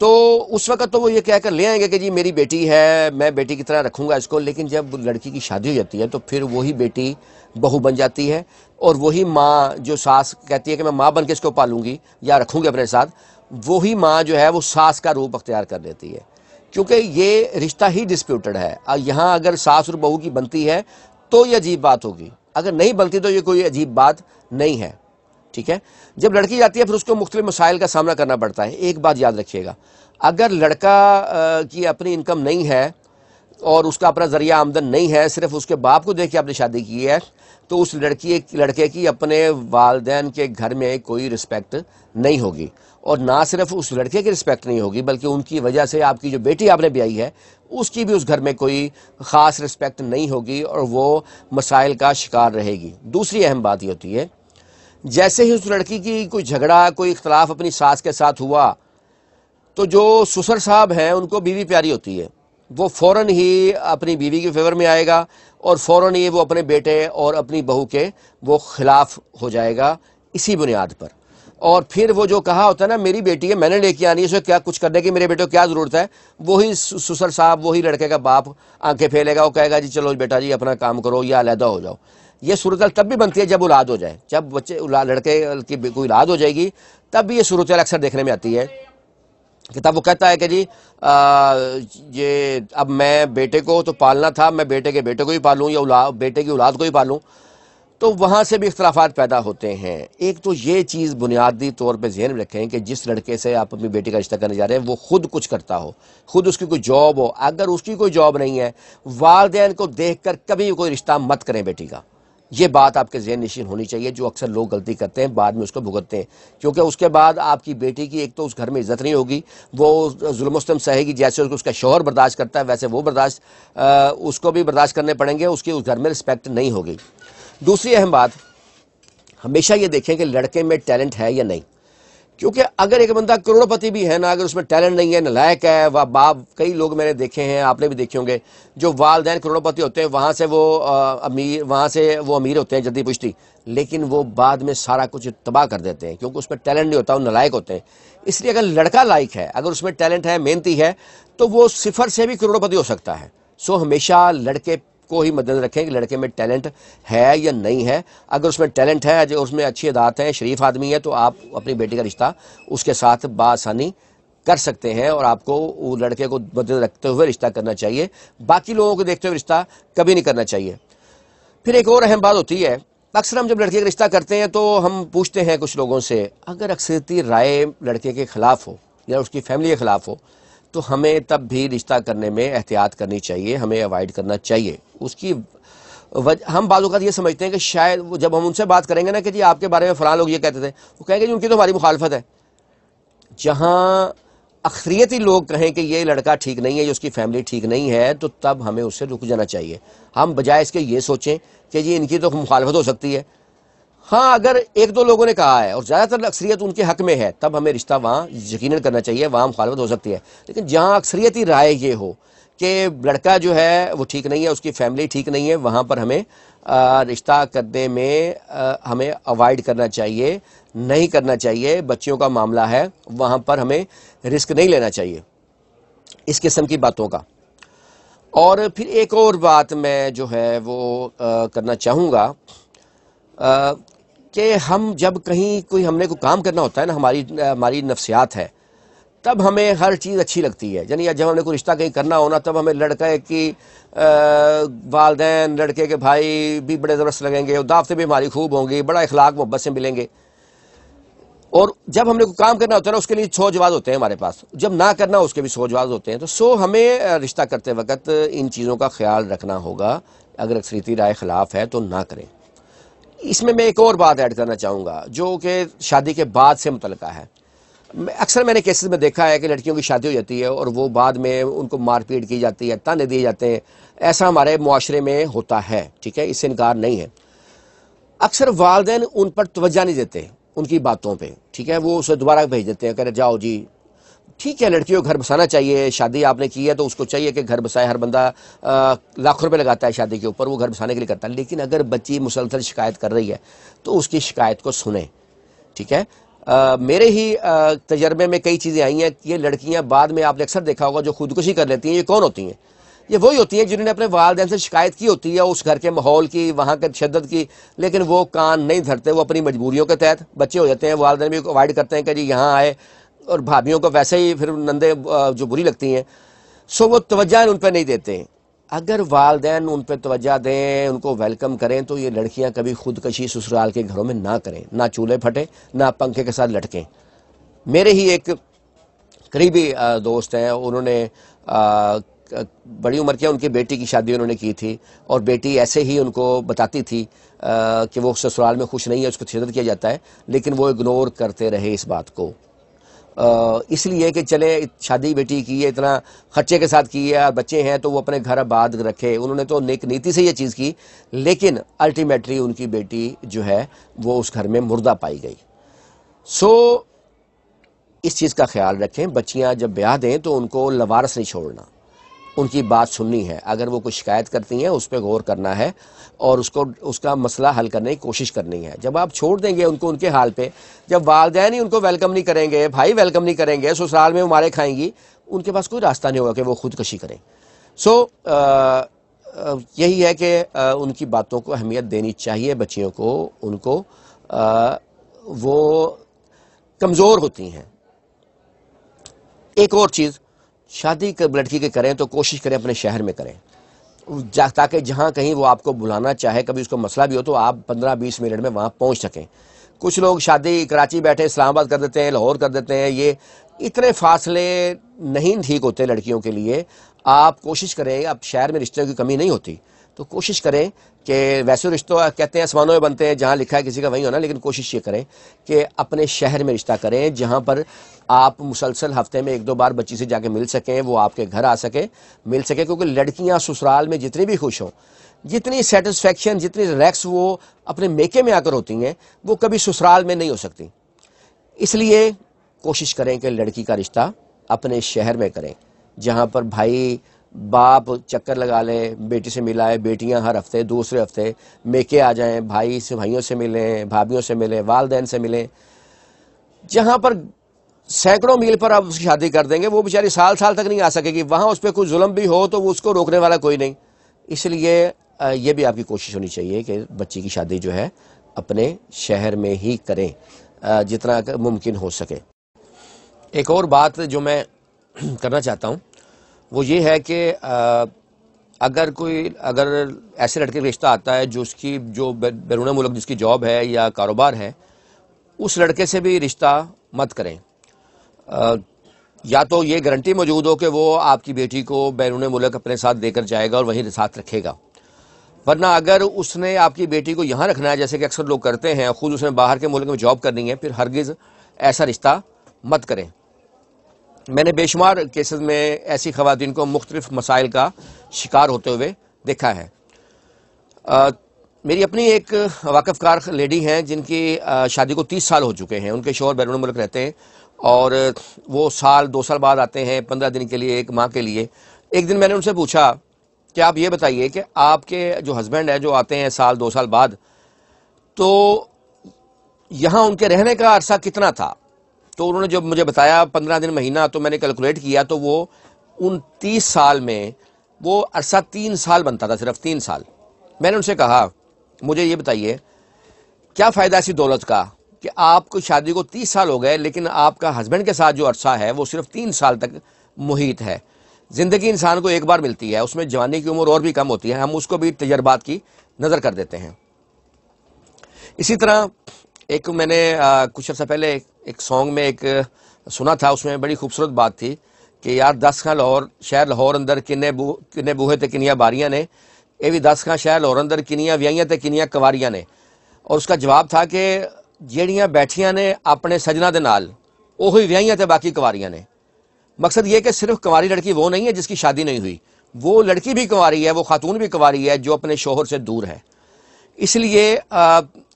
تو اس وقت تو وہ یہ کہہ کر لے آئیں گے کہ جی میری بیٹی ہے، میں بیٹی کی طرح رکھوں گا اس کو، لیکن جب لڑکی کی شادی ہو جاتی ہے تو پھر وہی بیٹی بہو بن جاتی ہے، اور وہی ماں جو ساس کہتی ہے کہ میں ماں بن کے اس کو پالوں گی یا رکھوں گی اپنے ساتھ، وہی ماں جو ہے وہ ساس کا روپ اختیار کر لیتی ہے، کیونکہ یہ رشتہ ہی ڈسپیوٹڈ ہے۔ یہاں اگر ساس اور بہو کی بنتی ہے تو یہ عجیب بات ہوگی، اگر نہیں بنتی تو یہ کوئی عجیب بات نہیں ہے، ٹھیک ہے۔ جب لڑکی جاتی ہے پھر اس کو مختلف مسائل کا سامنا کرنا پڑتا ہے۔ ایک بات یاد رکھیے گا، اگر لڑکا کی اپنی انکم نہیں ہے اور اس کا اپنا ذریعہ آمدن نہیں ہے، صرف اس کے باپ کو دیکھ کے آپ نے شادی کی ہے، تو اس لڑکے کی اپنے والدین کے گھر میں کوئی رسپیکٹ نہیں ہوگی، اور نہ صرف اس لڑکے کی رسپیکٹ نہیں ہوگی بلکہ ان کی وجہ سے آپ کی جو بیٹی آپ نے بیائی ہے اس کی بھی اس گھر میں کوئی خاص رسپیکٹ نہیں ہوگی، اور وہ مسائل کا شکار رہے گی۔ دوسری اہم بات یہ ہوتی ہے، جیسے ہی اس لڑکی کی کوئی جھگڑا، کوئی اختلاف اپنی ساس کے ساتھ ہوا، تو جو سسر صاحب ہیں ان کو بیوی پیاری ہوتی ہے، وہ فوراً ہی اپنی بیوی کے فیور میں آئے گا، اور فوراً ہی وہ اپنے بیٹے اور اپنی بہو کے وہ خلاف ہو جائے گا اسی بنیاد پر۔ اور پھر وہ جو کہا ہوتا ہے نا میری بیٹی ہے میں نے لے کے آنی ہے، اسے کیا کچھ کرنے کی میرے بیٹے کو کیا ضرورت ہے، وہی سسر صاحب، وہی لڑکے کا باپ آنکھیں پھیلے گا، وہ کہے گا جی چلو بیٹا جی اپنا کام کرو یا علیحدہ ہو جاؤ۔ یہ صورتحال تب بھی بنتی ہے جب اولاد ہو جائے، جب لڑکے کی کوئی اولاد ہو جائے گی تب بھی یہ صورتحال اکثر دیکھنے میں آتی ہے کہ تب وہ کہتا ہے کہ جی یہ اب میں بیٹے کو تو پالنا تھا، میں بیٹے کے بیٹے کو ہی پالوں یا بیٹے کی اولاد کو ہی پالوں، تو وہاں سے بھی اختلافات پیدا ہوتے ہیں۔ ایک تو یہ چیز بنیادی طور پہ ذہن میں رکھیں کہ جس لڑکے سے آپ اپنی بیٹی کا رشتہ کرنے جا رہے ہیں وہ خود کچھ کرتا ہو، خود اس کی کوئی جاب ہو۔ اگر اس کی کوئی جاب نہیں ہے، والدین کو دیکھ کر کبھی کوئی رشتہ مت کریں بیٹی کا، یہ بات آپ کے ذہن نشین ہونی چاہیے۔ جو اکثر لوگ غلطی کرتے ہیں بعد میں اس کو بھگتتے ہیں، کیونکہ اس کے بعد آپ کی بیٹی کی ایک تو اس گھر میں عزت نہیں ہوگی، وہ ظلم و ستم سہے گی، جیسے اس کا شوہر برداشت کرتا ہے ویسے وہ اس کو بھی برداشت کرنے پڑیں گے، اس کی اس گھر میں رسپیکٹ نہیں ہوگی۔ دوسری اہم بات، ہمیشہ یہ دیکھیں کہ لڑکے میں ٹیلنٹ ہے یا نہیں، کیونکہ اگر ایک بندہ کروڑ پتی بھی ہے نا، اگر اس میں ٹیلنٹ نہیں ہے، نالائق ہے، باپ، کئی لوگ میں نے دیکھے ہیں، آپ نے بھی دیکھے ہوں گے، جو والدین کروڑ پتی ہوتے ہیں وہاں سے وہ امیر ہوتے ہیں جلدی پشتی، لیکن وہ بعد میں سارا کچھ تباہ کر دیتے ہیں کیونکہ اس میں ٹیلنٹ نہیں ہوتا، وہ نالائق ہوتے ہیں۔ اس لیے اگر لڑکا لائق ہے، اگر اس میں ٹیلنٹ ہے، محنتی ہے، تو وہ صفر سے بھی کروڑ پتی ہو سکتا ہے۔ سو ہمیشہ لڑکے کو ہی مد نظر رکھیں کہ لڑکے میں ٹیلنٹ ہے یا نہیں ہے۔ اگر اس میں ٹیلنٹ ہے، اس میں اچھی عادات ہیں، شریف آدمی ہے، تو آپ اپنی بیٹی کا رشتہ اس کے ساتھ بآسانی کر سکتے ہیں، اور آپ کو وہ لڑکے کو مد نظر رکھتے ہوئے رشتہ کرنا چاہیے، باقی لوگوں کو دیکھتے ہوئے رشتہ کبھی نہیں کرنا چاہیے۔ پھر ایک اور اہم بات ہوتی ہے، اکثر ہم جب لڑکے کا رشتہ کرتے ہیں تو ہم پوچھتے ہیں کچھ لوگوں سے، اگر اکثریتی رائے لڑکے کے خلاف ہو یا اس کی فیملی کے خلاف ہو تو ہمیں تب بھی رشتہ کرنے میں احتیاط کرنی چاہیے، ہمیں اوائڈ کرنا چاہیے۔ اس کی ہم بعض اوقات یہ سمجھتے ہیں کہ شاید جب ہم ان سے بات کریں گے نا کہ جی آپ کے بارے میں فلاں لوگ یہ کہتے تھے، وہ کہیں گے جی ان کی تو ہماری مخالفت ہے۔ جہاں اکثریتی لوگ کہیں کہ یہ لڑکا ٹھیک نہیں ہے، یہ اس کی فیملی ٹھیک نہیں ہے، تو تب ہمیں اس سے رک جانا چاہیے۔ ہم بجائے اس کے یہ سوچیں کہ جی ان کی تو مخالفت ہو سکتی ہے۔ ہاں اگر ایک دو لوگوں نے کہا ہے اور زیادہ تر اکثریت ان کے حق میں ہے، تب ہمیں رشتہ وہاں یقیناً کرنا چاہیے، وہاں مخالفت ہو سکتی ہے۔ لیکن جہاں اکثریتی رائے یہ ہو کہ لڑکا جو ہے وہ ٹھیک نہیں ہے، اس کی فیملی ٹھیک نہیں ہے، وہاں پر ہمیں رشتہ کرنے میں ہمیں اوائڈ کرنا چاہیے، نہیں کرنا چاہیے۔ بچیوں کا معاملہ ہے، وہاں پر ہمیں رسک نہیں لینا چاہیے اس قسم کی باتوں کا۔ اور پھر ایک اور بات میں جو ہے وہ کرنا چاہوں گا کہ ہم جب کہیں ہم نے کوئی کام کرنا ہوتا ہے نا، ہماری نفسیات ہے، تب ہمیں ہر چیز اچھی لگتی ہے۔ یعنی جب ہم نے کوئی رشتہ کہیں کرنا ہونا، تب ہمیں لڑکے کی والدین، لڑکے کے بھائی بھی بڑے زبردست لگیں گے، دعوتیں بھی ہماری خوب ہوں گی، بڑا اخلاق محبت سے ملیں گے۔ اور جب ہم نے کوئی کام کرنا ہوتا ہے نا، اس کے لیے 100 جواز ہوتے ہیں ہمارے پاس، جب نہ کرنا اس کے بھی 100 جواز ہوتے ہیں۔ تو ہمیں رشتہ کرتے وقت ان چیزوں کا خیال رکھنا ہوگا۔ اگر اکثریتی رائے خلاف ہے تو نہ کریں۔ اس میں ایک اور بات ایڈ کرنا چاہوں گا جو کہ شادی کے بعد سے متعلقہ ہے۔ اکثر میں نے کیسز میں دیکھا ہے کہ لڑکیوں کی شادی ہو جاتی ہے اور وہ بعد میں ان کو مار پیٹ کی جاتی ہے، تانے دیے جاتے ہیں۔ ایسا ہمارے معاشرے میں ہوتا ہے، ٹھیک ہے، اس سے انکار نہیں ہے۔ اکثر والدین ان پر توجہ نہیں دیتے، ان کی باتوں پہ، ٹھیک ہے، وہ اسے دوبارہ بھیج دیتے ہیں کہ جاؤ جی ٹھیک ہے، لڑکیوں کو گھر بسانا چاہیے، شادی آپ نے کی ہے تو اس کو چاہیے کہ گھر بسائے۔ ہر بندہ لاکھوں روپے لگاتا ہے شادی کے اوپر، وہ گھر بسانے کے لیے کرتا ہے۔ لیکن اگر بچی مسلسل شکایت کر رہی ہے تو اس کی شکایت کو سنیں، ٹھیک ہے۔ میرے ہی تجربے میں کئی چیزیں آئی ہیں. یہ لڑکیاں بعد میں آپ نے اکثر دیکھا ہوگا جو خودکشی کر لیتی ہیں، یہ کون ہوتی ہیں؟ یہ وہی ہوتی ہیں جنہوں نے اپنے والدین سے شکایت کی ہوتی ہے اس گھر کے ماحول کی، وہاں کے تشدد کی، لیکن وہ کان نہیں دھرتے. وہ اپنی مجبوریوں کے تحت بچے ہو جاتے ہیں، والدین بھی اوائڈ کرتے ہیں کہ جی یہاں آئے، اور بھابھیوں کو ویسے ہی پھر نندے جو بری لگتی ہیں، سو وہ توجہ ان پہ نہیں دیتے. اگر والدین ان پہ توجہ دیں، ان کو ویلکم کریں، تو یہ لڑکیاں کبھی خودکشی سسرال کے گھروں میں نہ کریں، نہ چولہے پھٹیں، نہ پنکھے کے ساتھ لٹکیں. میرے ہی ایک قریبی دوست ہیں، انہوں نے بڑی عمر کے ان کی بیٹی کی شادی انہوں نے کی تھی، اور بیٹی ایسے ہی ان کو بتاتی تھی کہ وہ سسرال میں خوش نہیں ہے، اس کو تشدد کیا جاتا ہے، لیکن وہ اگنور کرتے رہے اس بات کو. اس لیے کہ چلے شادی بیٹی کی ہے، اتنا خرچے کے ساتھ کی ہے، بچے ہیں تو وہ اپنے گھر آباد رکھے. انہوں نے تو نیک نیتی سے یہ چیز کی، لیکن الٹیمیٹلی ان کی بیٹی جو ہے وہ اس گھر میں مردہ پائی گئی. سو اس چیز کا خیال رکھیں، بچیاں جب بیاہ دیں تو ان کو لوارث نہیں چھوڑنا، ان کی بات سننی ہے. اگر وہ کوئی شکایت کرتی ہیں اس پہ غور کرنا ہے، اور اس کا مسئلہ حل کرنے کی کوشش کرنی ہے. جب آپ چھوڑ دیں گے ان کو ان کے حال پہ، جب والدین ہی ان کو ویلکم نہیں کریں گے، بھائی ویلکم نہیں کریں گے، سسرال میں مارے کھائیں گی، ان کے پاس کوئی راستہ نہیں ہوگا کہ وہ خودکشی کریں. سو یہی ہے کہ ان کی باتوں کو اہمیت دینی چاہیے بچیوں کو، ان کو وہ کمزور ہوتی ہیں. ایک اور چیز، شادی لڑکی کے کریں تو کوشش کریں اپنے شہر میں کریں، تاکہ جہاں کہیں وہ آپ کو بلانا چاہے، کبھی اس کو مسئلہ بھی ہو تو آپ 15-20 منٹ میں وہاں پہنچ سکیں. کچھ لوگ شادی کراچی بیٹھے اسلام آباد کر دیتے ہیں، لاہور کر دیتے ہیں. یہ اتنے فاصلے نہیں ٹھیک ہوتے لڑکیوں کے لیے. آپ کوشش کریں، اب شہر میں رشتوں کی کمی نہیں ہوتی، تو کوشش کریں کہ ویسے رشتوں کہتے ہیں آسمانوں میں بنتے ہیں، جہاں لکھا ہے کسی کا وہیں ہونا، لیکن کوشش یہ کریں کہ اپنے شہر میں رشتہ کریں، جہاں پر آپ مسلسل ہفتے میں 1-2 بار بچی سے جا کے مل سکیں، وہ آپ کے گھر آ سکے، مل سکے. کیونکہ لڑکیاں سسرال میں جتنی بھی خوش ہوں، جتنی سیٹسفیکشن، جتنی ریلیکس وہ اپنے میکے میں آ کر ہوتی ہیں، وہ کبھی سسرال میں نہیں ہو سکتی. اس لیے کوشش کریں کہ لڑکی کا رشتہ اپنے شہر میں کریں، جہاں پر بھائی باپ چکر لگا لیں، بیٹی سے ملائے، بیٹیاں ہر ہفتے دوسرے ہفتے میکے آ جائیں، بھائیوں سے ملیں، بھابھیوں سے ملیں، والدین سے ملیں. جہاں پر سینکڑوں میل پر آپ اس کی شادی کر دیں گے، وہ بیچاری سال تک نہیں آ سکے گی. وہاں اس پہ کوئی ظلم بھی ہو تو وہ اس کو روکنے والا کوئی نہیں. اس لیے یہ بھی آپ کی کوشش ہونی چاہیے کہ بچی کی شادی جو ہے اپنے شہر میں ہی کریں جتنا ممکن ہو سکے. ایک اور بات جو میں کرنا چاہتا ہوں وہ یہ ہے کہ اگر ایسے لڑکے کا رشتہ آتا ہے جو بیرون ملک جس کی جاب ہے یا کاروبار ہے، اس لڑکے سے بھی رشتہ مت کریں. یا تو یہ گارنٹی موجود ہو کہ وہ آپ کی بیٹی کو بیرون ملک اپنے ساتھ دے کر جائے گا اور وہیں ساتھ رکھے گا، ورنہ اگر اس نے آپ کی بیٹی کو یہاں رکھنا ہے، جیسے کہ اکثر لوگ کرتے ہیں، خود اس نے باہر کے ملک میں جاب کرنی ہے، پھر ہرگز ایسا رشتہ مت کریں. میں نے بے شمار کیسز میں ایسی خواتین کو مختلف مسائل کا شکار ہوتے ہوئے دیکھا ہے. میری اپنی ایک واقف کار لیڈی ہیں جن کی شادی کو 30 سال ہو چکے ہیں. ان کے شوہر بیرون ملک رہتے ہیں اور وہ 2 سال بعد آتے ہیں 15 دن کے لیے، 1 ماہ کے لیے. ایک دن میں نے ان سے پوچھا کہ آپ یہ بتائیے کہ آپ کے جو ہسبینڈ ہیں جو آتے ہیں 2 سال بعد، تو یہاں ان کے رہنے کا عرصہ کتنا تھا؟ تو انہوں نے جب مجھے بتایا 15 دن مہینہ، تو میں نے کیلکولیٹ کیا تو وہ ان 30 سال میں وہ عرصہ 3 سال بنتا تھا، صرف 3 سال. میں نے ان سے کہا مجھے یہ بتائیے کیا فائدہ ایسی دولت کا کہ آپ کو شادی کو 30 سال ہو گئے لیکن آپ کا ہسبینڈ کے ساتھ جو عرصہ ہے وہ صرف 3 سال تک محیط ہے. زندگی انسان کو ایک بار ملتی ہے، اس میں جوانی کی عمر اور بھی کم ہوتی ہے، ہم اس کو بھی تجربات کی نظر کر دیتے ہیں. اسی طرح ایک میں نے کچھ عرصہ پہلے ایک سانگ میں ایک سنا تھا، اس میں بڑی خوبصورت بات تھی کہ یار 10 خاں لاہور شہر لاہور اندر کنے بوہے تے کنیاں باریاں نے، یہ بھی 10 خاں شہر لاہور اندر کنیاں ویائیاں تے کنیاں کواریاں نے. اور اس کا جواب تھا کہ جیڑیاں بیٹھیاں نے اپنے سجنا دے نال وہی ویائیاں تے باقی کواریاں نے. مقصد یہ کہ صرف کنواری لڑکی وہ نہیں ہے جس کی شادی نہیں ہوئی، وہ لڑکی بھی کنواری ہے، وہ خاتون بھی کنواری ہے جو اپنے شوہر سے دور ہے. اس لیے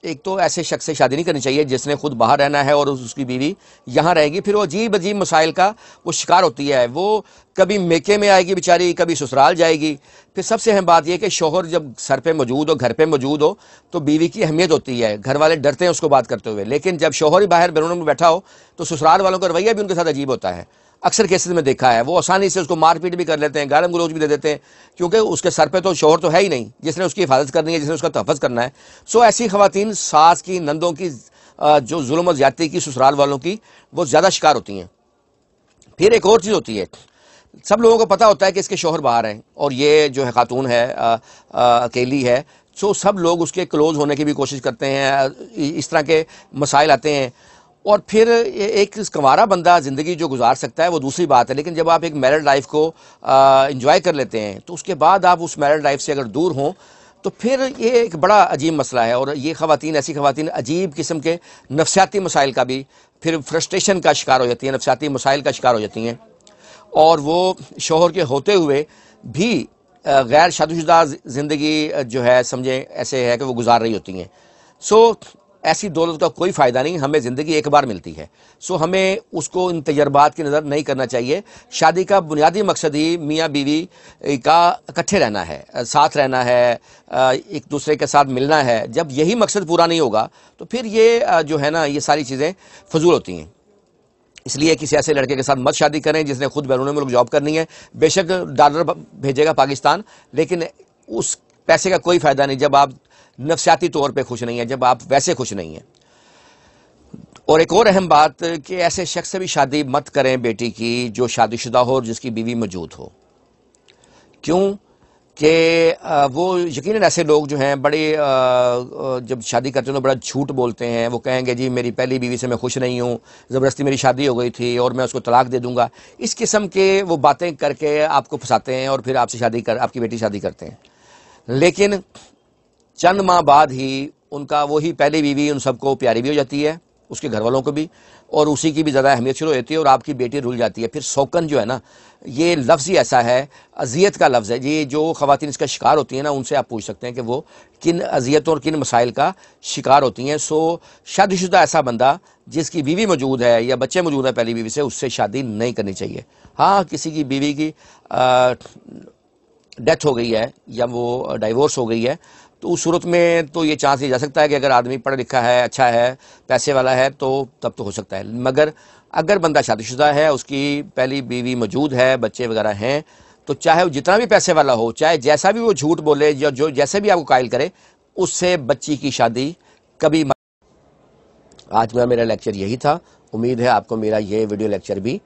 ایک تو ایسے شخص سے شادی نہیں کرنی چاہیے جس نے خود باہر رہنا ہے اور اس کی بیوی یہاں رہے گی، پھر وہ عجیب عجیب مسائل کا وہ شکار ہوتی ہے، وہ کبھی میکے میں آئے گی بیچاری، کبھی سسرال جائے گی۔ پھر سب سے اہم بات یہ کہ شوہر جب سر پہ موجود ہو، گھر پہ موجود ہو، تو بیوی کی اہمیت ہوتی ہے، گھر والے ڈرتے ہیں اس کو بات کرتے ہوئے، لیکن جب شوہر ہی باہر بیرون میں بیٹھا ہو تو سسرال والوں کا رویہ بھی ان کے ساتھ عجیب ہوتا ہے۔ اکثر کیسز میں دیکھا ہے وہ آسانی سے اس کو مار پیٹ بھی کر لیتے ہیں، گالم گلوچ بھی دے دیتے ہیں، کیونکہ اس کے سر پہ تو شوہر تو ہے ہی نہیں جس نے اس کی حفاظت کرنی ہے، جس نے اس کا تحفظ کرنا ہے۔ سو ایسی خواتین ساس کی، نندوں کی جو ظلم و زیادتی کی سسرال والوں کی، وہ زیادہ شکار ہوتی ہیں۔ پھر ایک اور چیز ہوتی ہے، سب لوگوں کو پتہ ہوتا ہے کہ اس کے شوہر باہر ہیں اور یہ جو ہے خاتون ہے اکیلی ہے، سو سب لوگ اس کے کلوز ہونے کی بھی کوشش کرتے ہیں، اس طرح کے مسائل آتے ہیں۔ اور پھر ایک کنوارا بندہ زندگی جو گزار سکتا ہے وہ دوسری بات ہے، لیکن جب آپ ایک میرڈ لائف کو انجوائے کر لیتے ہیں تو اس کے بعد آپ اس میرڈ لائف سے اگر دور ہوں تو پھر یہ ایک بڑا عجیب مسئلہ ہے، اور یہ خواتین، ایسی خواتین عجیب قسم کے نفسیاتی مسائل کا بھی، پھر فرسٹریشن کا شکار ہو جاتی ہیں، نفسیاتی مسائل کا شکار ہو جاتی ہیں، اور وہ شوہر کے ہوتے ہوئے بھی غیر شادی شدہ زندگی جو ہے سمجھیں ایسے ہے کہ وہ گزار رہی ہوتی ہیں۔ سو ایسی دولت کا کوئی فائدہ نہیں، ہمیں زندگی ایک بار ملتی ہے، سو ہمیں اس کو ان تجربات کی نظر نہیں کرنا چاہیے۔ شادی کا بنیادی مقصد ہی میاں بیوی کا اکٹھے رہنا ہے، ساتھ رہنا ہے، ایک دوسرے کے ساتھ ملنا ہے۔ جب یہی مقصد پورا نہیں ہوگا تو پھر یہ جو ہے نا یہ ساری چیزیں فضول ہوتی ہیں۔ اس لیے کسی ایسے لڑکے کے ساتھ مت شادی کریں جس نے خود بیرون ملک جاب کرنی ہے، بے شک ڈالر بھیجے گا پاکستان، لیکن اس پیسے کا کوئی فائدہ نہیں جب آپ نفسیاتی طور پہ خوش نہیں ہیں، جب آپ ویسے خوش نہیں ہیں۔ اور ایک اور اہم بات کہ ایسے شخص سے بھی شادی مت کریں بیٹی کی جو شادی شدہ ہو اور جس کی بیوی موجود ہو۔ کیوں کہ وہ یقیناً ایسے لوگ جو ہیں بڑے جب شادی کرتے ہیں تو بڑا جھوٹ بولتے ہیں، وہ کہیں گے جی میری پہلی بیوی سے میں خوش نہیں ہوں، زبردستی میری شادی ہو گئی تھی اور میں اس کو طلاق دے دوں گا، اس قسم کے وہ باتیں کر کے آپ کو پھنساتے ہیں اور پھر آپ سے آپ کی بیٹی شادی کرتے ہیں۔ لیکن چند ماہ بعد ہی ان کا وہی پہلی بیوی ان سب کو پیاری بھی ہو جاتی ہے، اس کے گھر والوں کو بھی، اور اسی کی بھی زیادہ اہمیت شروع ہوتی ہے اور آپ کی بیٹی رل جاتی ہے۔ پھر سوکن جو ہے نا، یہ لفظ ہی ایسا ہے، اذیت کا لفظ ہے جی، جو خواتین اس کا شکار ہوتی ہیں نا ان سے آپ پوچھ سکتے ہیں کہ وہ کن اذیتوں اور کن مسائل کا شکار ہوتی ہیں۔ سو شادی شدہ ایسا بندہ جس کی بیوی موجود ہے یا بچے موجود ہیں پہلی بیوی سے، اس سے شادی نہیں کرنی چاہیے۔ ہاں کسی کی بیوی کی ڈیتھ ہو گئی ہے یا وہ ڈائیورس ہو گئی ہے تو اس صورت میں تو یہ چانس لیا جا سکتا ہے کہ اگر آدمی پڑھا لکھا ہے، اچھا ہے، پیسے والا ہے تو تب تو ہو سکتا ہے، مگر اگر بندہ شادی شدہ ہے، اس کی پہلی بیوی موجود ہے، بچے وغیرہ ہیں، تو چاہے وہ جتنا بھی پیسے والا ہو، چاہے جیسا بھی وہ جھوٹ بولے یا جو جیسے بھی آپ کو قائل کرے، اس سے بچی کی شادی کبھی آج میرا لیکچر یہی تھا۔ امید ہے آپ کو میرا یہ ویڈیو لیکچر بھی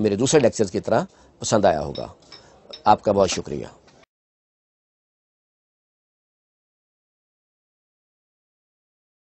میرے دوسرے لیکچرز کی طرح پسند آیا ہوگا۔ آپ کا بہت شکریہ۔